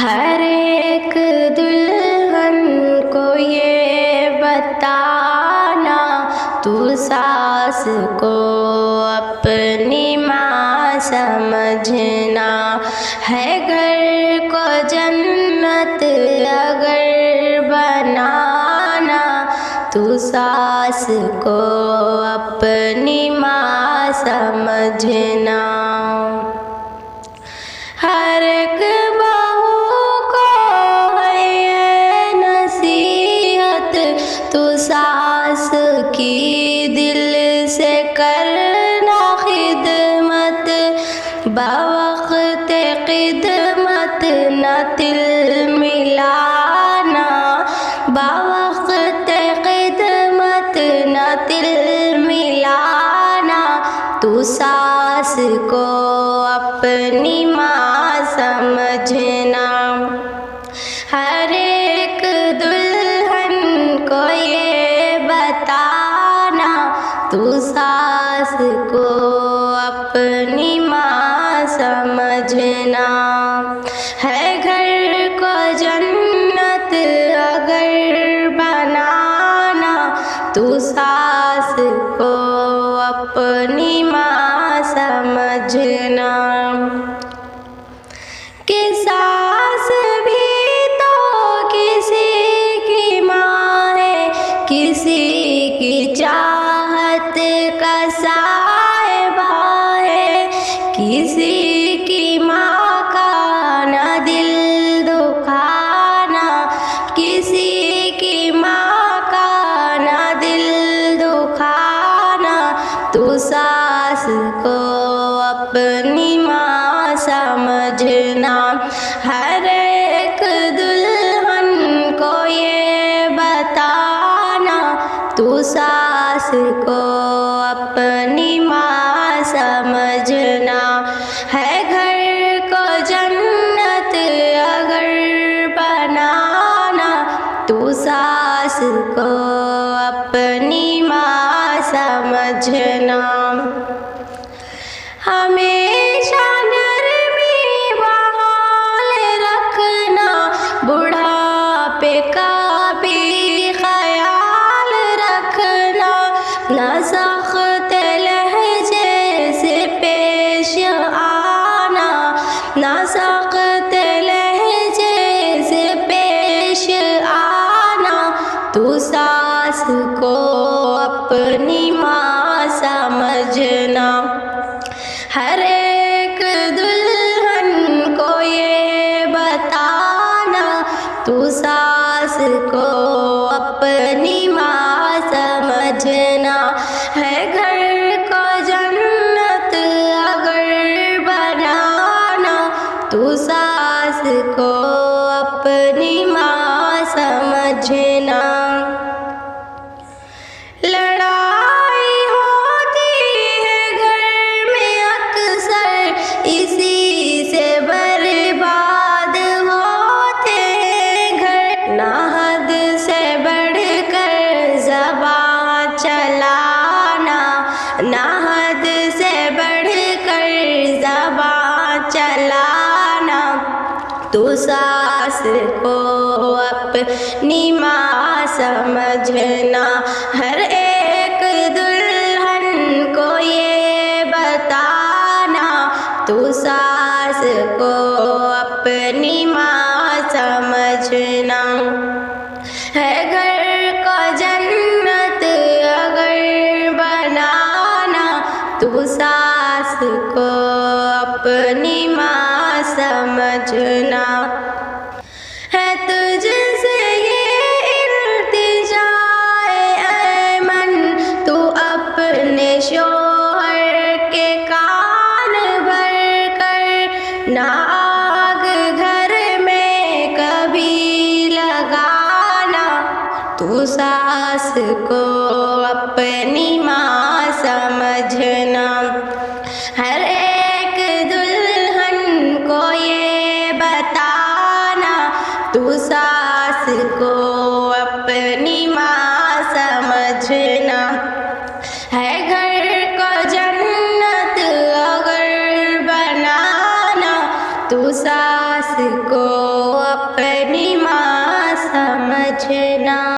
ہر ایک دلہن کو یہ بتانا، تو ساس کو اپنی ماں سمجھنا ہے، گھر کو جنت اگر بنانا، تو ساس کو اپنی ماں سمجھنا۔ ہر ایک بہو کو ہے یہ نصیحت، تو ساس کی دل سے کرنا خدمت، بوقت خدمت نہ دل ملانا، بوقت خدمت نہ دل ملانا، تو ساس کو اپنی ماں سمجھنا۔ ہر ایک دلہن کو یہ بتانا، تو ساس کو اپنی ماں سمجھنا ہے، گھر کو جنت اگر بنانا، تو ساس کو اپنی ماں سمجھنا۔ کہ ساس بھی تو کسی کی ماں ہے، کسی کی چاہت کا صاحبہ ہے، کسی کی ماں کا نہ دل دکھانا، کسی کی ماں کا نہ دل دکھانا، تو ساس کو اپنی ماں سمجھنا۔ ہر ایک دلہن کو یہ بتانا، تو ساس کو اپنی ماں سمجھنا ہے، گھر کو جنت اگر بنانا، تو ساس کو اپنی ماں سمجھنا۔ ہمیشہ نرمی بحال رکھنا، بڑھاپے کا بھی خیال رکھنا، نہ سخت لہجے سے پیش آنا، نہ سخت لہجے سے پیش آنا، تو ساس کو اپنی ماں سمجھنا۔ ہر ایک دلہن کو یہ بتانا، تو ساس کو اپنی ماں سمجھنا ہے، گھر کو جنت اگر بنانا، تو ساس کو اپنی ماں سمجھنا۔ لڑائی ہوتی ہے گھر میں اکثر، اسی سے برباد ہوتے ہیں گھر، نہ حد سے بڑھ کر زبان چلانا، نہ حد سے بڑھ کر زبان چلانا، تو ساس کو اپنی ماں سمجھنا۔ ہر ایک دلہن کو یہ بتانا، تو ساس کو اپنی ماں سمجھنا ہے، گھر کو جنت اگر بنانا، تو ساس کو اپنی ماں سمجھنا ہے۔ تجھ سے یہ التجا ایمن، تو اپنے شوہر کے کان بھر کر، نہ آگ گھر میں کبھی لگانا، تو ساس کو اپنی ماں سمجھنا۔ ہر ایک دلہن کو یہ بتانا، تو ساس کو اپنی ماں سمجھنا ہے، گھر کو جنت اگر بنانا، تو ساس کو بچنا